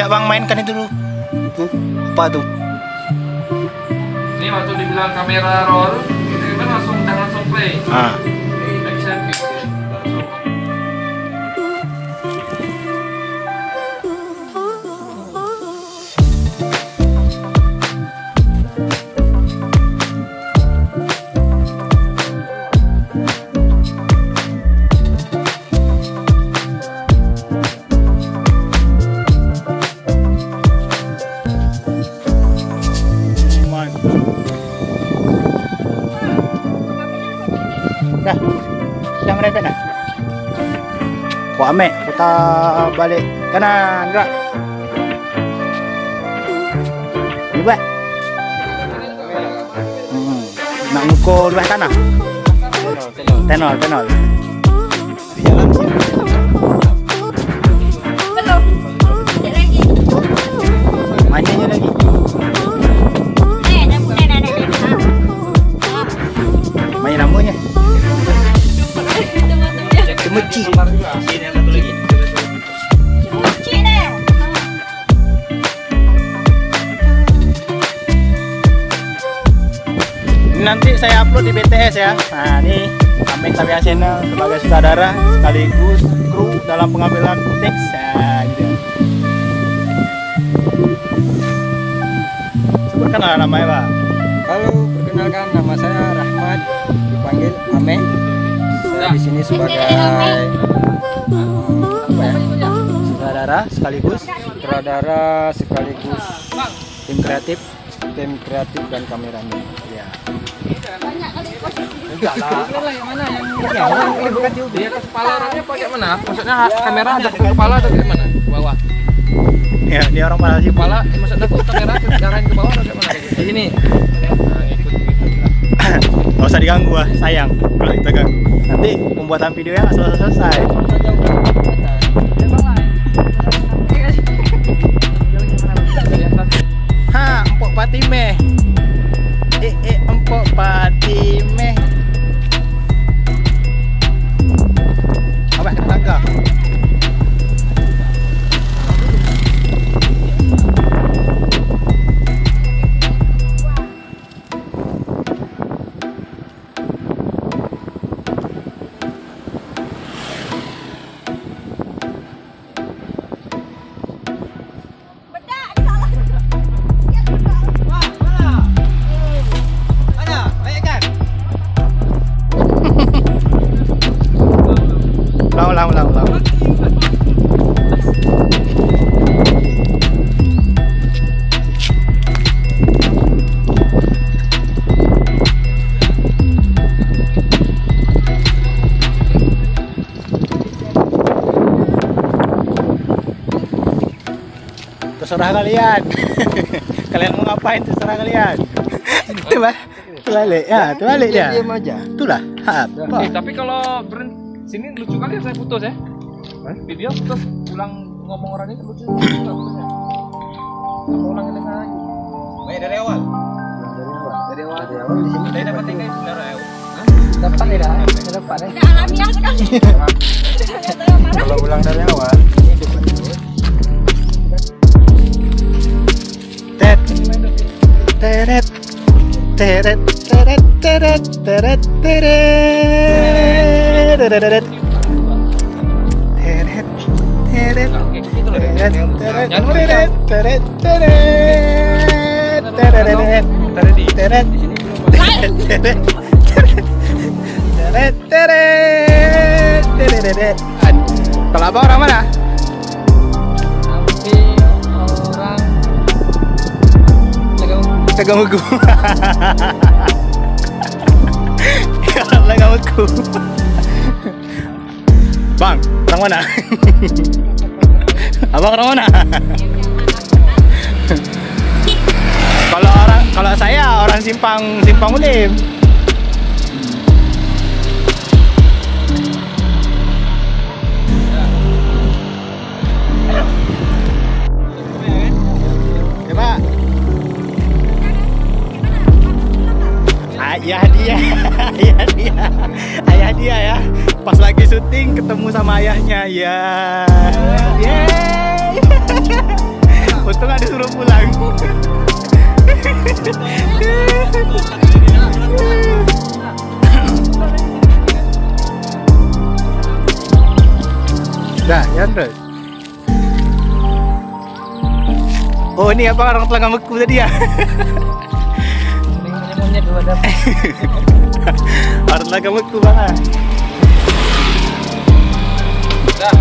Cak Bang mainkan itu dulu. Itu apa tuh? Ini waktu dibilang kamera roll, kita langsung play. Action gitu. Dah, sudah merepet dah. Wah, Ame, kita balik kanan, gerak. Libat. Nak ngukur luas tanah. Tenol. Di jalan. Belum. Sekejap lagi. Manjanya lagi. Main namanya. Cemeci. Sini yang satu lagi. Cemeci deh. Ini nanti saya upload di BTS ya. Nah, ini Amek Tamiya Channel sebagai sutradara sekaligus kru dalam pengambilan teks. Nah, gitu. Sebutkanlah namanya, Pak. Halo, perkenalkan nama saya Rahmat, dipanggil Ame. Saya di sini sebagai apa ya? Sutradara sekaligus tim kreatif dan kameramen. ya. Banyak kali posisi. Enggak lah. Yang mana yang bukan di atas kepala orangnya pakai mana? Maksudnya kamera ada ke kepala atau ke mana? Ke bawah. Ya, dia orang pada sih Kepala, maksudnya tuh kamera diarahin ke bawah atau ke mana? Kayak gini. Nah, ikut gitu. Gak usah diganggu ah, sayang kalau kita ganggu. Nanti pembuatan videonya nggak selesai. Ha, empok Patime. Empok Patime. Apa kena tangga? Ulang. Terserah kalian. Kalian mau ngapain terserah kalian. Coba. Terbalik ya, terbalik dia. Diam aja. Itulah. Tapi kalau sini lucu kali ya saya putus ya. Video terus ulang ngomong orangnya kan lucu. Enggak putusnya. Apa ulangin lagi? Baik dari awal. Dari awal di sini. Saya dapat tinggal sebenarnya. Dapat ya, dapat ya. Udah alamiah sudah. Kalau ulang dari awal, Teret. Kalau abang orang mana? Tegamuku. Tegamuku. Bang, orang mana? Abang orang mana? Kalau saya orang Simpang Ulim. Coba. Ayah dia ya. Pas lagi syuting ketemu sama ayahnya ya. Yeay. Oh ini apa orang telah ngameku tadi ya? Monyet dulu ada. Orang telah ngameku bang. Dah.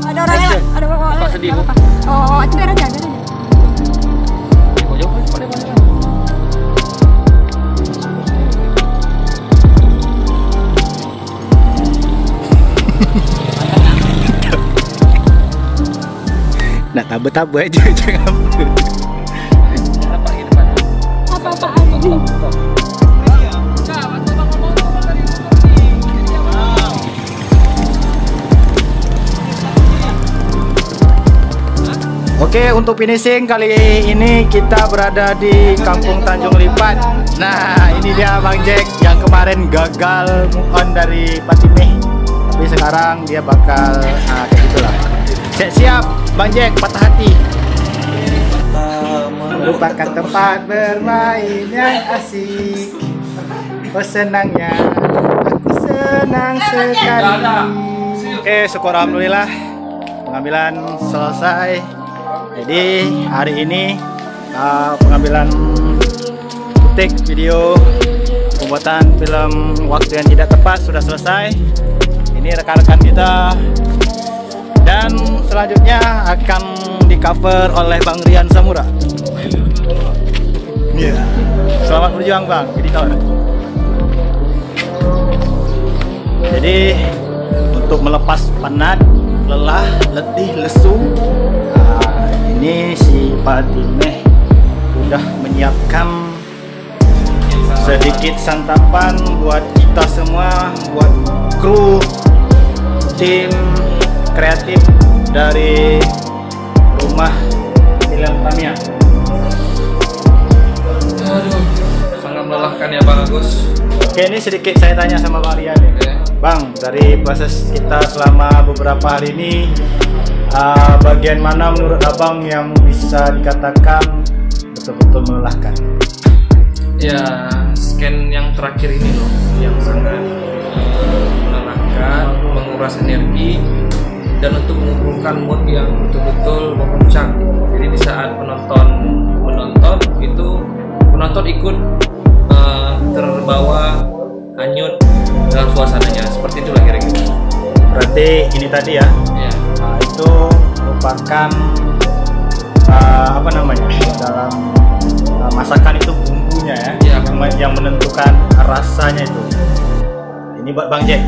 Ada orang lewat, ada orang lewat. sedih, Nggak Bu. apa-apa. Oh, itu biar aja, biar aja. Oh, jauh boleh. Nak tabu-tabu aja jangan. Apa ini depan? Apa-apaan ini? Oke, untuk finishing kali ini kita berada di Kampung Tanjung Lipat. Nah, ini dia Bang Jack yang kemarin gagal move on dari Patimeh. Tapi sekarang dia bakal kayak gitulah. Siap, Bang Jack, patah hati. Merupakan tempat bermain yang asik. Oh senangnya, aku senang sekali. Oke, syukur alhamdulillah pengambilan selesai. Jadi hari ini pengambilan footage video pembuatan film Waktu yang Tidak Tepat sudah selesai. Ini rekan-rekan kita dan selanjutnya akan di cover oleh Bang Rian Samura. Iya. Selamat berjuang Bang, editor. Jadi untuk melepas penat, lelah, letih, lesu, ini si Patimeh udah menyiapkan sedikit santapan buat kita semua, buat kru tim kreatif dari rumah film Tamiya. Aduh, sangat melelahkan ya Bang Agus. Oke, ini sedikit saya tanya sama Bang Rian ya. Oke. Bang, dari proses kita selama beberapa hari ini, bagian mana menurut abang yang bisa dikatakan betul-betul melelahkan? Ya, scan yang terakhir ini loh, yang sangat melelahkan, menguras energi, dan untuk mengumpulkan mood yang betul-betul memuncak. Jadi di saat penonton menonton itu, penonton ikut terbawa hanyut dalam suasananya, seperti itulah kira-kira. Berarti ini tadi ya? Ya. Itu merupakan apa namanya dalam masakan itu bumbunya ya, yang menentukan rasanya itu. Ini buat Bang Jack.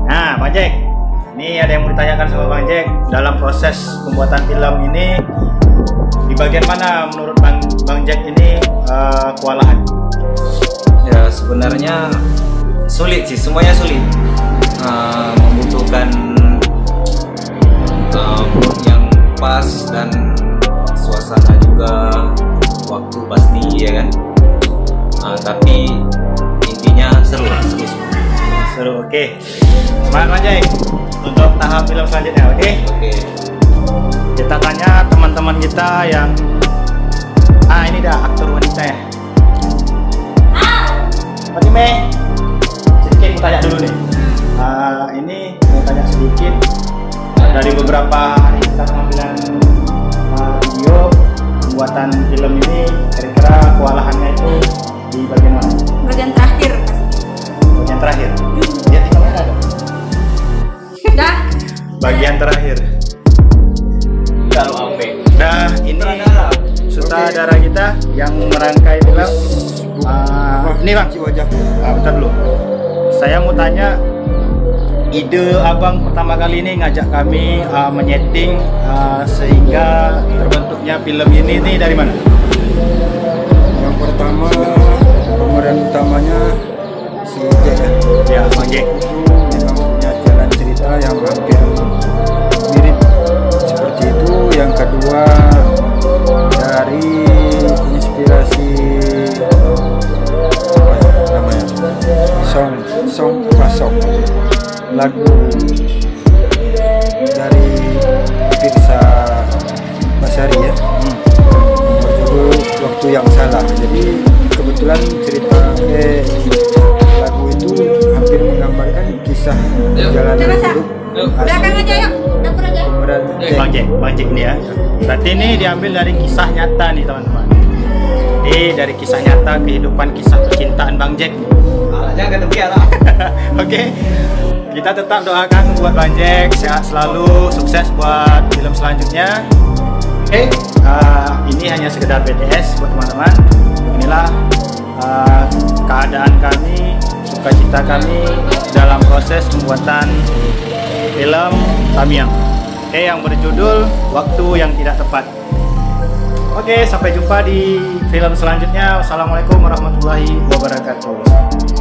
Nah Bang Jack, ini ada yang mau ditanyakan sama Bang Jack. Dalam proses pembuatan film ini, di bagian mana menurut Bang Jack ini kewalahan? Ya sebenarnya sulit sih, semuanya sulit. Membutuhkan mood yang pas dan suasana juga, waktu pasti ya kan. Tapi intinya seru semua. Seru, oke. Semangat Bang Jack untuk tahap film selanjutnya, oke? Oke. Kita tanya teman-teman kita yang ini dah aktor wanita ya. Patimeh, sedikit mau tanya dulu nih. Ini mau tanya sedikit dari beberapa hari kita pengambilan video pembuatan film ini, kira-kira kewalahannya itu di bagian mana? Bagian terakhir. Bagian terakhir. Lihat di kamera ada. Dah. Bagian terakhir. Kalau Ambe. Nah ini sutradara kita yang merangkai film. Ini Bang, bentar dulu. Saya mau tanya, ide abang pertama kali ini ngajak kami menyeting sehingga terbentuknya film ini dari mana? Yang pertama pemeran utamanya si Jack Ya, Bang Jack. memang punya jalan cerita yang hampir mirip seperti itu. Yang kedua dari inspirasi apa ya namanya, song lagu dari Pirsa Basari ya, berjudul Waktu yang Salah. Jadi kebetulan cerita lagu itu hampir menggambarkan kisah perjalanan Coba, Sa. hidup Belakang aja yuk, dapur aja. ini ya. Berarti ini diambil dari kisah nyata nih teman-teman. Jadi dari kisah nyata kehidupan kisah percintaan Bang Jack. Jangan ketepian lah. Oke. Kita tetap doakan buat Bang Jack sehat selalu, sukses buat film selanjutnya. Oke, ini hanya sekedar BTS buat teman-teman. Inilah keadaan kami, sukacita kami dalam proses pembuatan film Tamiang. Oke, yang berjudul Waktu yang Tidak Tepat. Oke, sampai jumpa di film selanjutnya. Wassalamualaikum warahmatullahi wabarakatuh.